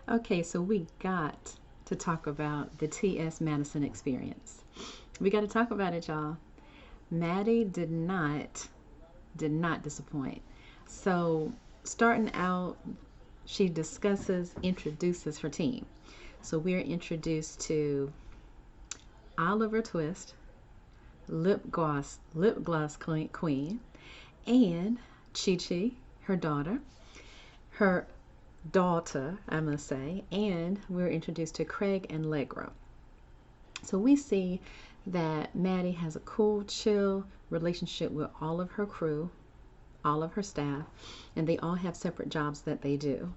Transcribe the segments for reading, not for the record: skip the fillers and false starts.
Okay, so we got to talk about the T.S. Madison experience. We got to talk about it, y'all. Maddie did not disappoint. So, starting out, she introduces her team. So we're introduced to Oliver Twist, lip gloss queen, and Chi Chi, her daughter, her daughter, I must say, and we're introduced to Craig and Legra. So we see that Maddie has a cool, chill relationship with all of her crew, all of her staff, and they all have separate jobs that they do.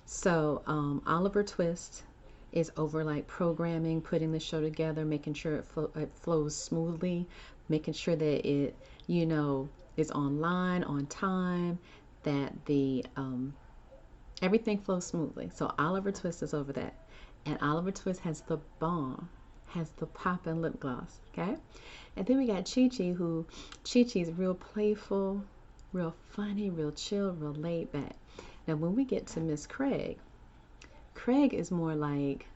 So Oliver Twist is over like programming, putting the show together, making sure it flows smoothly, making sure that it, is online, on time, that the everything flows smoothly. So Oliver Twist is over that. And Oliver Twist has the bomb, has the poppin' lip gloss. Okay? And then we got Chi Chi, who Chi Chi is real playful, real funny, real chill, real laid back. Now when we get to Miss Craig, Craig is more like,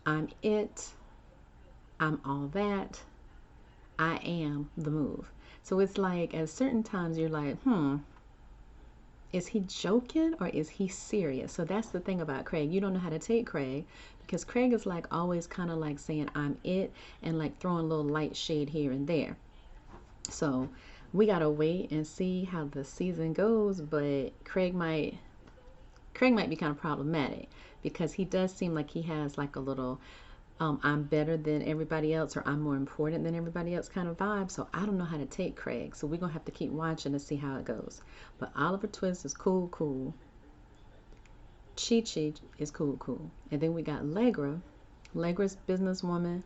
I'm it, I'm all that, I am the move. So it's like at certain times you're like, is he joking or is he serious? So that's the thing about Craig. You don't know how to take Craig because Craig is like always kind of like saying I'm it and like throwing a little light shade here and there. So we gotta wait and see how the season goes, but Craig might be kind of problematic because he does seem like he has like a little I'm better than everybody else or I'm more important than everybody else kind of vibe. So I don't know how to take Craig. So we're going to have to keep watching to see how it goes. But Oliver Twist is cool, cool. Chi Chi is cool, cool. And then we got Legra. Legra's businesswoman,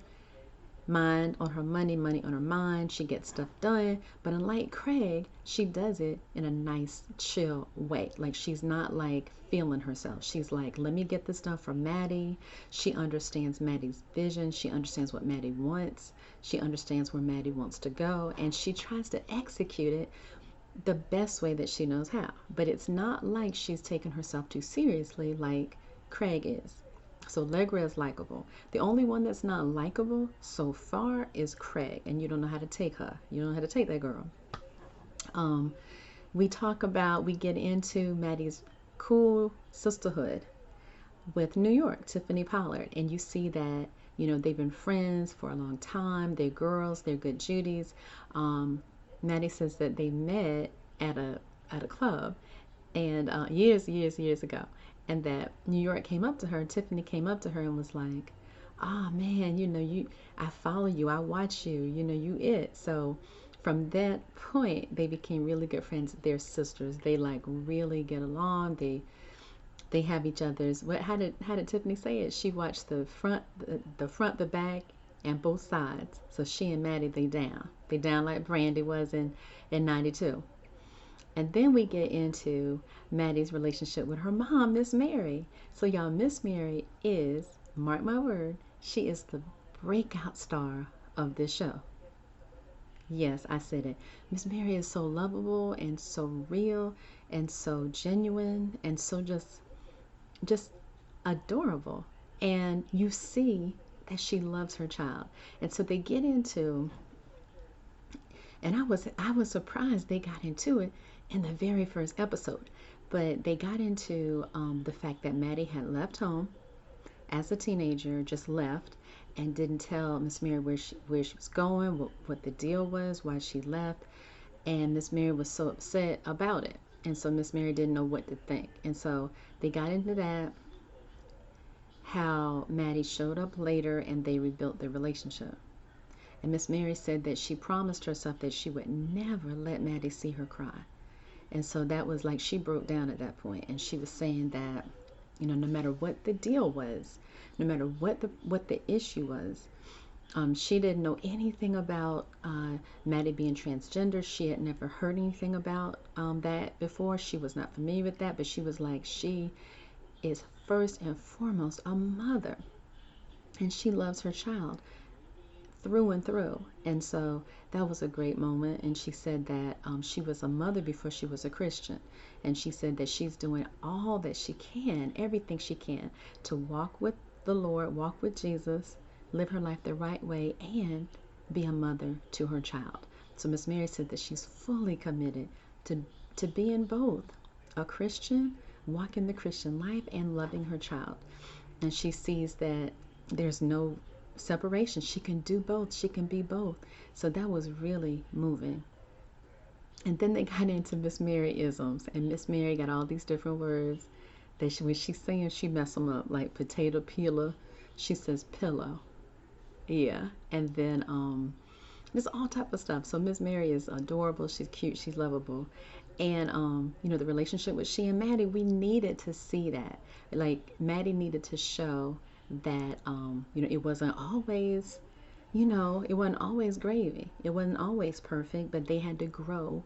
mind on her money, money on her mind. She gets stuff done. But unlike Craig, she does it in a nice, chill way. Like she's not like feeling herself. She's like, let me get this stuff from Maddie. She understands Maddie's vision. She understands what Maddie wants. She understands where Maddie wants to go. And she tries to execute it the best way that she knows how. But it's not like she's taking herself too seriously like Craig is. So Legra is likable. The only one that's not likable so far is Craig, and you don't know how to take her. You don't know how to take that girl. Um, we get into Maddie's cool sisterhood with New York, Tiffany Pollard, and you see that they've been friends for a long time. They're girls. They're good Judies. Maddie says that they met at a club, and years ago, and that New York came up to her, Tiffany came up to her and was like, "Ah, oh, man, I follow you, I watch you, you it." So from that point, they became really good friends. They're sisters. They like really get along. They have each other's. How did Tiffany say it? She watched the front, the back, and both sides. So she and Maddie, they down like Brandy was in '92. And then we get into Maddie's relationship with her mom, Miss Mary. So y'all, Miss Mary is, mark my word, she is the breakout star of this show. Yes, I said it. Miss Mary is so lovable and so real and so genuine and so just adorable. And you see that she loves her child. And so they get into, and I was surprised they got into it in the very first episode. But they got into the fact that Maddie had left home as a teenager, just left, and didn't tell Miss Mary where she was going, what the deal was, why she left. And Miss Mary was so upset about it. And so Miss Mary didn't know what to think. And so they got into that, how Maddie showed up later and they rebuilt their relationship. And Miss Mary said that she promised herself that she would never let Maddie see her cry. And so that was like she broke down at that point, and she was saying that, no matter what the deal was, no matter what the issue was, she didn't know anything about Maddie being transgender. She had never heard anything about that before. She was not familiar with that, but she was like, she is first and foremost a mother, and she loves her child through and through. And so that was a great moment. And she said that she was a mother before she was a Christian. And she said that she's doing all that she can, everything she can, to walk with the Lord, walk with Jesus, live her life the right way, and be a mother to her child. So Miss Mary said that she's fully committed to being both a Christian, walking the Christian life, and loving her child. And she sees that there's no separation. She can do both. She can be both. So that was really moving. And then they got into Miss Mary isms, and Miss Mary got all these different words that when she's saying, she mess them up, like potato peeler. She says pillow. Yeah. And then there's all type of stuff. So Miss Mary is adorable. She's cute. She's lovable. And the relationship with she and Maddie, we needed to see that. Like Maddie needed to show that it wasn't always, it wasn't always gravy. It wasn't always perfect, but they had to grow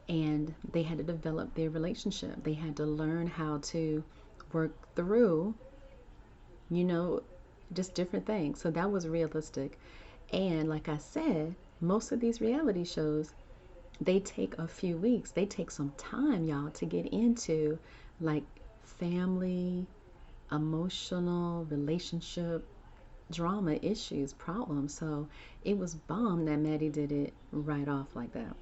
and they had to develop their relationship. They had to learn how to work through, just different things. So that was realistic. And like I said, most of these reality shows, they take a few weeks. They take some time, y'all, to get into like family, emotional, relationship, drama, issues, problems. So it was bomb that Maddie did it right off like that.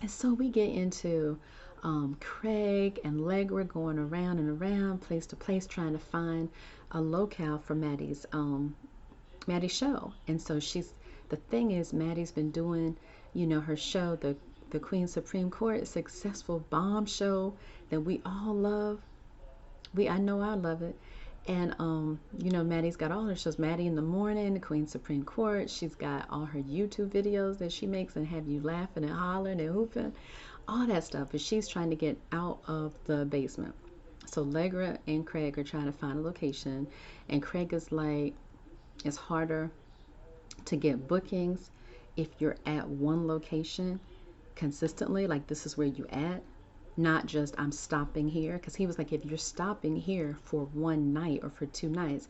And so we get into Craig and Allegra going around and around, place to place, trying to find a locale for Maddie's show. And so the thing is, Maddie's been doing, her show, the Queen Supreme Court, successful bomb show that we all love. I know I love it. And, Maddie's got all her shows. Maddie in the Morning, the Queen Supreme Court. She's got all her YouTube videos that she makes and have you laughing and hollering and hooping, all that stuff. But she's trying to get out of the basement. So Allegra and Craig are trying to find a location. And Craig is like, it's harder to get bookings if you're at one location consistently, like this is where you at, not just I'm stopping here. Because he was like, if you're stopping here for one night or for 2 nights,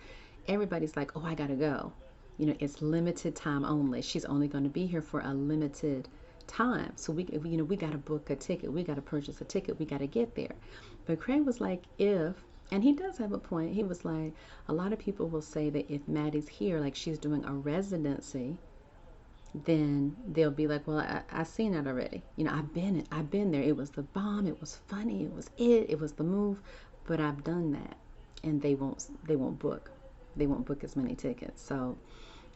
everybody's like, oh, I gotta go. It's limited time only. She's only going to be here for a limited time. So we got to book a ticket. We got to purchase a ticket. We got to get there. But Craig was like, and he does have a point. He was like, a lot of people will say that if Maddie's here, like she's doing a residency, then they'll be like, well, I seen that already. I've been there. It was the bomb. It was funny. It was the move. But I've done that, and they won't book. They won't book as many tickets. So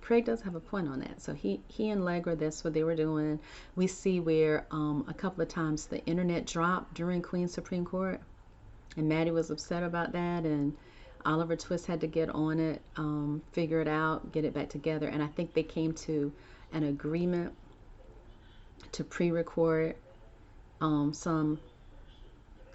Craig does have a point on that. So he and Allegra, that's what they were doing. We see where a couple of times the internet dropped during Queen Supreme Court, and Maddie was upset about that, and Oliver Twist had to get on it, figure it out, get it back together. And I think they came to an agreement to pre-record some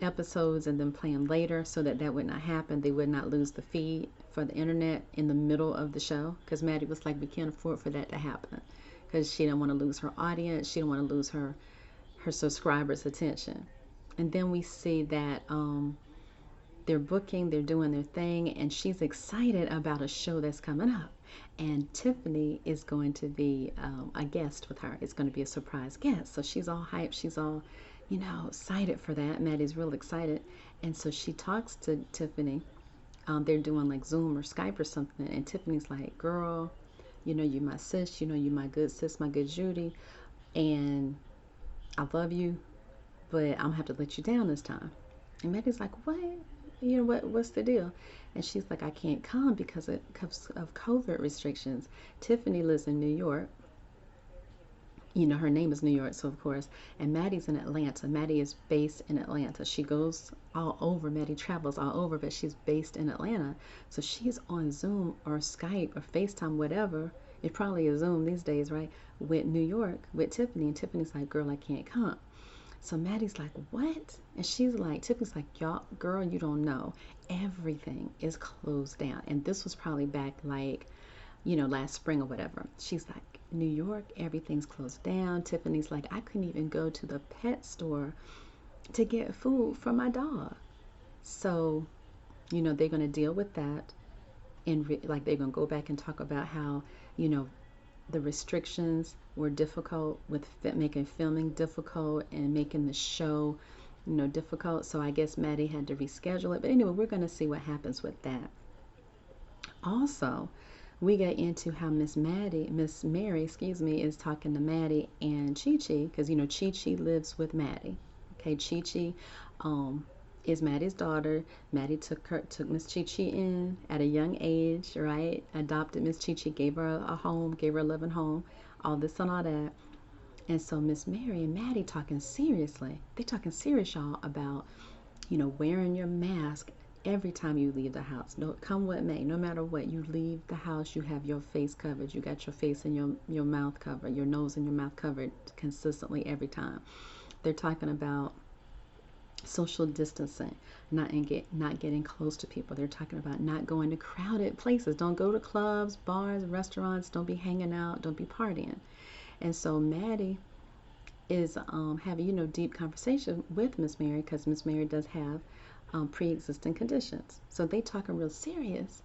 episodes and then play them later so that would not happen. They would not lose the feed for the internet in the middle of the show, because Maddie was like, we can't afford for that to happen, because she didn't want to lose her audience. She didn't want to lose her subscribers' attention. And then we see that they're booking, they're doing their thing, and she's excited about a show that's coming up. And Tiffany is going to be a guest with her. It's going to be a surprise guest. So she's all hyped. She's all, excited for that. Maddie's real excited. And so she talks to Tiffany. They're doing like Zoom or Skype or something. And Tiffany's like, girl, you my sis. You my good sis, my good Judy. And I love you, but I'm going to have to let you down this time. And Maddie's like, what? What's the deal? And she's like, I can't come because of COVID restrictions. Tiffany lives in New York. Her name is New York, so of course. And Maddie's in Atlanta. Maddie is based in Atlanta. She goes all over. Maddie travels all over, but she's based in Atlanta. So she's on Zoom or Skype or FaceTime, whatever. It probably is Zoom these days, right? With New York, with Tiffany. And Tiffany's like, girl, I can't come. So Maddie's like, what? And Tiffany's like, y'all, girl, you don't know. Everything is closed down. And this was probably back like, last spring or whatever. She's like, New York, everything's closed down. Tiffany's like, I couldn't even go to the pet store to get food for my dog. So, they're going to deal with that. And they're going to go back and talk about how, the restrictions were difficult with making filming difficult and making the show, difficult. So I guess Maddie had to reschedule it. But anyway, we're going to see what happens with that. Also, we get into how Miss Mary, is talking to Maddie and Chi-Chi, because Chi-Chi lives with Maddie. Okay, Chi-Chi is Maddie's daughter. Maddie took Miss Chi-Chi in at a young age, right? Adopted Miss Chi-Chi, gave her a home, gave her a loving home, all this and all that. And so Miss Mary and Maddie talking seriously. They talking serious, y'all, about wearing your mask every time you leave the house. No, come what may, no matter what, you leave the house, you have your face covered. You got your face and your mouth covered, your nose and your mouth covered consistently every time. They're talking about social distancing, not getting close to people. They're talking about not going to crowded places. Don't go to clubs, bars, restaurants. Don't be hanging out. Don't be partying. And so Maddie is having deep conversation with Miss Mary, because Miss Mary does have pre-existing conditions. So they talking real serious,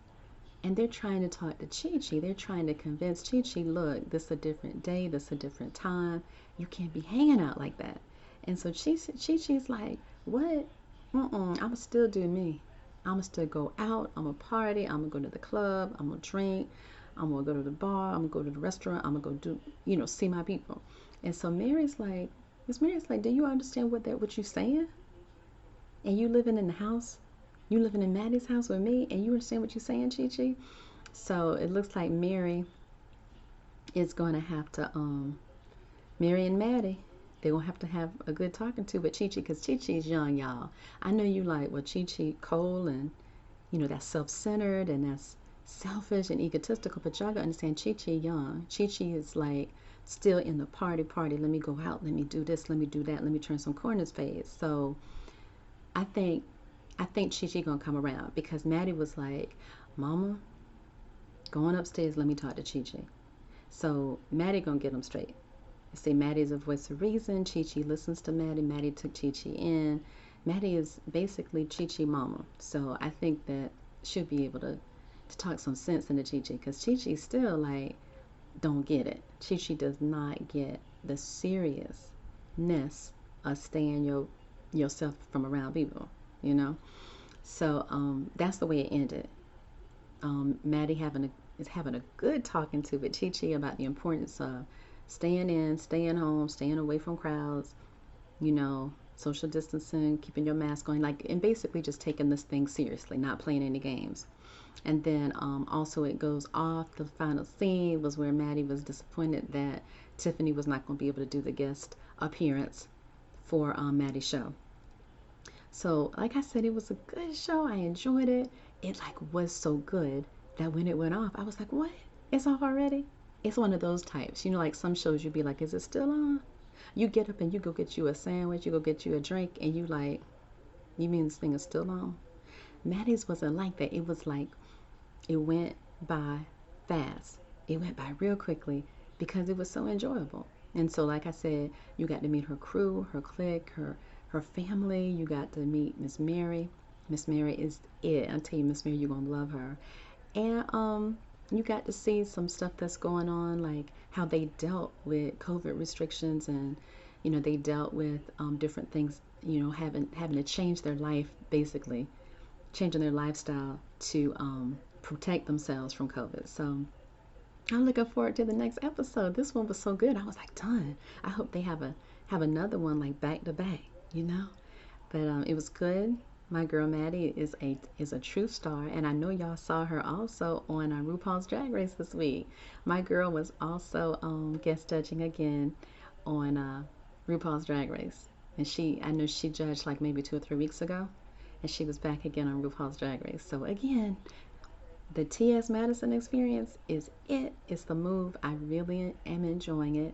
and they're trying to talk to Chi-Chi. They're trying to convince Chi-Chi, look, this is a different day, this is a different time. You can't be hanging out like that. And so Chi-Chi's like, what? I'ma still do me. I'ma still go out. I'ma party. I'ma go to the club. I'ma drink. I'm gonna go to the bar. I'm gonna go to the restaurant. I'm gonna go do, see my people. And so Miss Mary's like, do you understand what you saying? And you living in the house, you living in Maddie's house with me, and you understand what you're saying, Chi-Chi? So it looks like Mary is going to have to, Mary and Maddie, they're going to have a good talking to with Chi-Chi, because Chi-Chi's young, y'all. I know you like, well, Chi-Chi cold, and, that's self-centered, and that's selfish and egotistical, but y'all gotta understand, Chi-Chi young. Chi-Chi is like still in the party. Let me go out. Let me do this. Let me do that. Let me turn some corners phase. So I think Chi-Chi gonna come around, because Maddie was like, Mama, going upstairs, let me talk to Chi-Chi. So Maddie gonna get them straight. Say Maddie's a voice of reason. Chi-Chi listens to Maddie. Maddie took Chi-Chi in. Maddie is basically Chi-Chi mama. So I think that she'll be able to talk some sense into Chi-Chi, because Chi-Chi still like don't get it. Chi-Chi does not get the seriousness of staying yourself from around people, So that's the way it ended. Maddie is having a good talking to with Chi-Chi about the importance of staying in, staying home, staying away from crowds, social distancing, keeping your mask on, and basically just taking this thing seriously, not playing any games. And then also it goes off. The final scene was where Maddie was disappointed that Tiffany was not going to be able to do the guest appearance for Maddie's show. So like I said, it was a good show. I enjoyed it. It was so good that when it went off, I was like, what? It's off already? It's one of those types. Like some shows you'd be like, is it still on? You get up and you go get you a sandwich, you go get you a drink, and you like, you mean this thing is still on? Maddie's wasn't like that. It was like, it went by fast. It went by real quickly, because it was so enjoyable. And so, like I said, you got to meet her crew, her clique, her family. You got to meet Miss Mary. Miss Mary is it. I tell you, Miss Mary, you're gonna love her. And you got to see some stuff that's going on, like how they dealt with COVID restrictions, and they dealt with different things. Having to change their life, basically changing their lifestyle to protect themselves from COVID. So I'm looking forward to the next episode. This one was so good. I was like, done. I hope they have another one like back to back, But it was good. My girl Maddie is a true star, and I know y'all saw her also on RuPaul's Drag Race this week. My girl was also guest judging again on RuPaul's Drag Race, and I know she judged like maybe 2 or 3 weeks ago, and she was back again on RuPaul's Drag Race. So again, the T.S. Madison experience is it. It's the move. I really am enjoying it,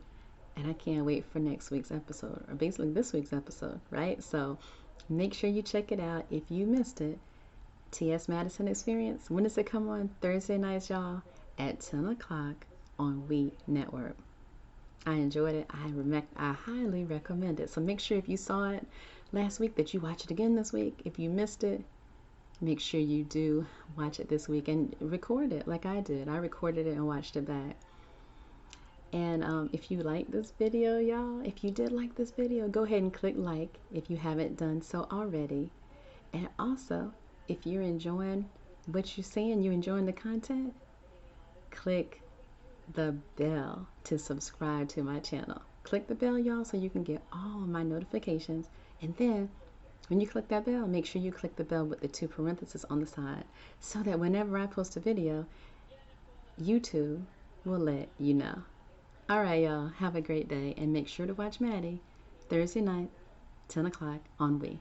and I can't wait for next week's episode, or basically this week's episode, right? So make sure you check it out if you missed it. T.S. Madison experience. When does it come on? Thursday nights, y'all, at 10 o'clock on We Network. I enjoyed it. I highly recommend it. So make sure if you saw it last week that you watch it again this week. If you missed it, make sure you do watch it this week and record it like I did. I recorded it and watched it back. And if you like this video, y'all, if you did like this video, go ahead and click like if you haven't done so already. And also, if you're enjoying what you're seeing, you're enjoying the content, click the bell to subscribe to my channel. Click the bell, y'all, so you can get all of my notifications. And then when you click that bell, make sure you click the bell with the 2 parentheses on the side so that whenever I post a video, YouTube will let you know. All right, y'all, have a great day, and make sure to watch Maddie Thursday night, 10 o'clock on We.